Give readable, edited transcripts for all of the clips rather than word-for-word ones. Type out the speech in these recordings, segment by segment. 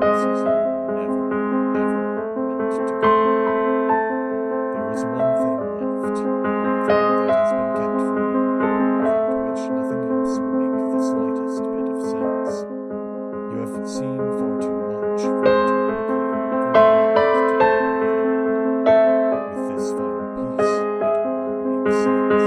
places you were never, ever meant to go. There is one thing left, one thing that has been kept from you, without which nothing else will make the slightest bit of sense. You have seen far too much, far too quickly, for your mind to comprehend. With this final piece, it all makes sense.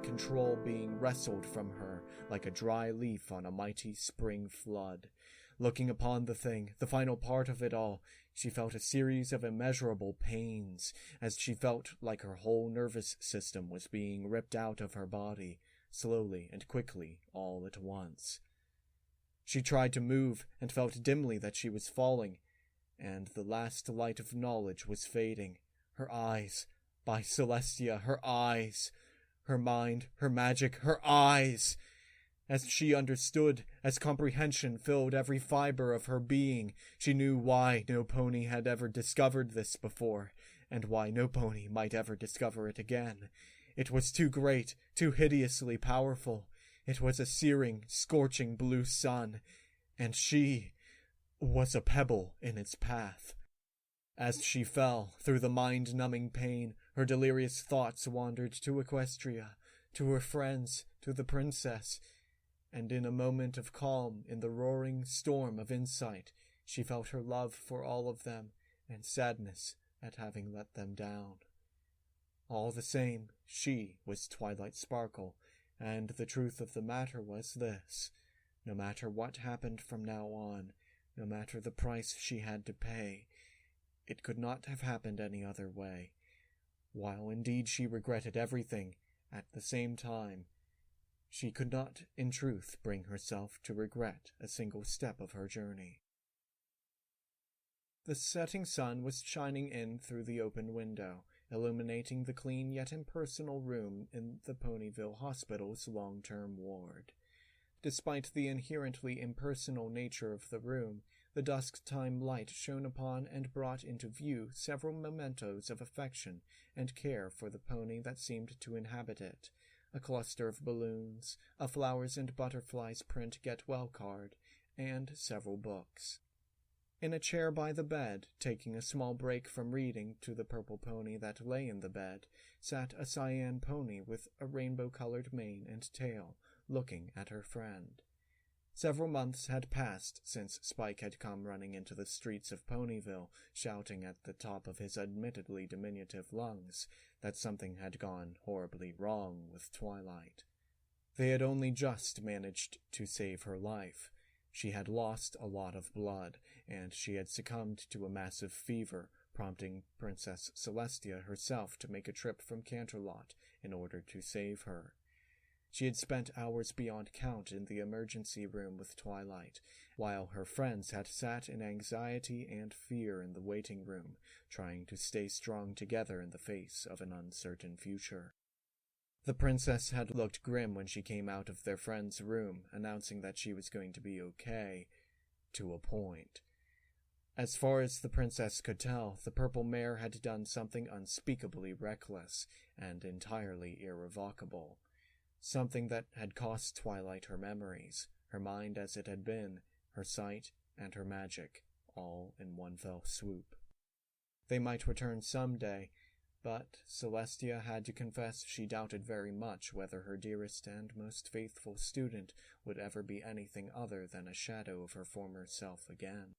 Control being wrestled from her like a dry leaf on a mighty spring flood. Looking upon the thing, the final part of it all, she felt a series of immeasurable pains, as she felt like her whole nervous system was being ripped out of her body, slowly and quickly, all at once. She tried to move, and felt dimly that she was falling, and the last light of knowledge was fading. Her eyes! By Celestia, her eyes! Her mind, her magic, her eyes! As she understood, as comprehension filled every fiber of her being, she knew why no pony had ever discovered this before, and why no pony might ever discover it again. It was too great, too hideously powerful. It was a searing, scorching blue sun, and she was a pebble in its path. As she fell, through the mind-numbing pain, her delirious thoughts wandered to Equestria, to her friends, to the princess, and in a moment of calm, in the roaring storm of insight, she felt her love for all of them, and sadness at having let them down. All the same, she was Twilight Sparkle, and the truth of the matter was this: no matter what happened from now on, no matter the price she had to pay, it could not have happened any other way. While indeed she regretted everything, at the same time, she could not in truth bring herself to regret a single step of her journey. The setting sun was shining in through the open window, illuminating the clean yet impersonal room in the Ponyville Hospital's long-term ward. Despite the inherently impersonal nature of the room, the dusk-time light shone upon and brought into view several mementos of affection and care for the pony that seemed to inhabit it: a cluster of balloons, a flowers and butterflies print get-well card, and several books. In a chair by the bed, taking a small break from reading to the purple pony that lay in the bed, sat a cyan pony with a rainbow-colored mane and tail, looking at her friend. Several months had passed since Spike had come running into the streets of Ponyville, shouting at the top of his admittedly diminutive lungs that something had gone horribly wrong with Twilight. They had only just managed to save her life. She had lost a lot of blood, and she had succumbed to a massive fever, prompting Princess Celestia herself to make a trip from Canterlot in order to save her. She had spent hours beyond count in the emergency room with Twilight, while her friends had sat in anxiety and fear in the waiting room, trying to stay strong together in the face of an uncertain future. The princess had looked grim when she came out of their friend's room, announcing that she was going to be okay, to a point. As far as the princess could tell, the purple mare had done something unspeakably reckless and entirely irrevocable. Something that had cost Twilight her memories, her mind as it had been, her sight, and her magic, all in one fell swoop. They might return someday, but Celestia had to confess she doubted very much whether her dearest and most faithful student would ever be anything other than a shadow of her former self again.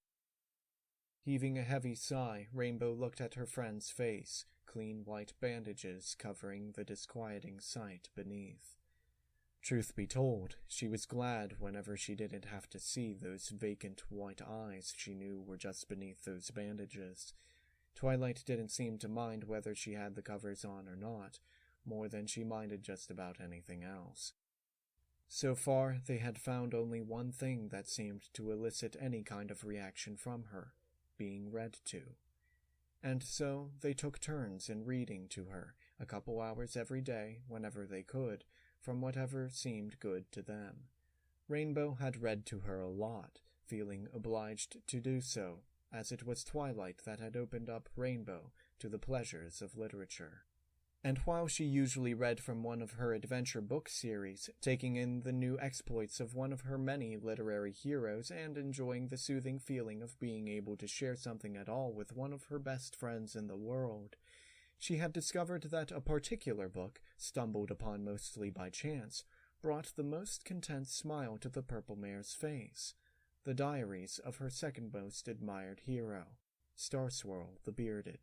Heaving a heavy sigh, Rainbow looked at her friend's face, clean white bandages covering the disquieting sight beneath. Truth be told, she was glad whenever she didn't have to see those vacant white eyes she knew were just beneath those bandages. Twilight didn't seem to mind whether she had the covers on or not, more than she minded just about anything else. So far, they had found only one thing that seemed to elicit any kind of reaction from her, being read to. And so they took turns in reading to her, a couple hours every day, whenever they could, from whatever seemed good to them. Rainbow had read to her a lot, feeling obliged to do so, as it was Twilight that had opened up Rainbow to the pleasures of literature. And while she usually read from one of her adventure book series, taking in the new exploits of one of her many literary heroes and enjoying the soothing feeling of being able to share something at all with one of her best friends in the world, she had discovered that a particular book, stumbled upon mostly by chance, brought the most content smile to the purple mare's face. The diaries of her second most admired hero, Starswirl the Bearded.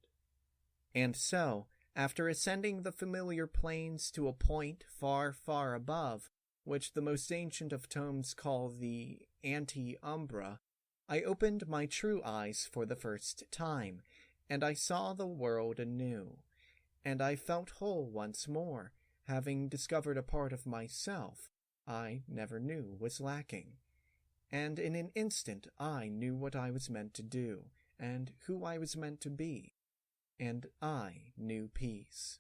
And so, after ascending the familiar plains to a point far, far above, which the most ancient of tomes call the Ante-Umbra, I opened my true eyes for the first time, and I saw the world anew, and I felt whole once more, having discovered a part of myself I never knew was lacking. And in an instant I knew what I was meant to do, and who I was meant to be, and I knew peace.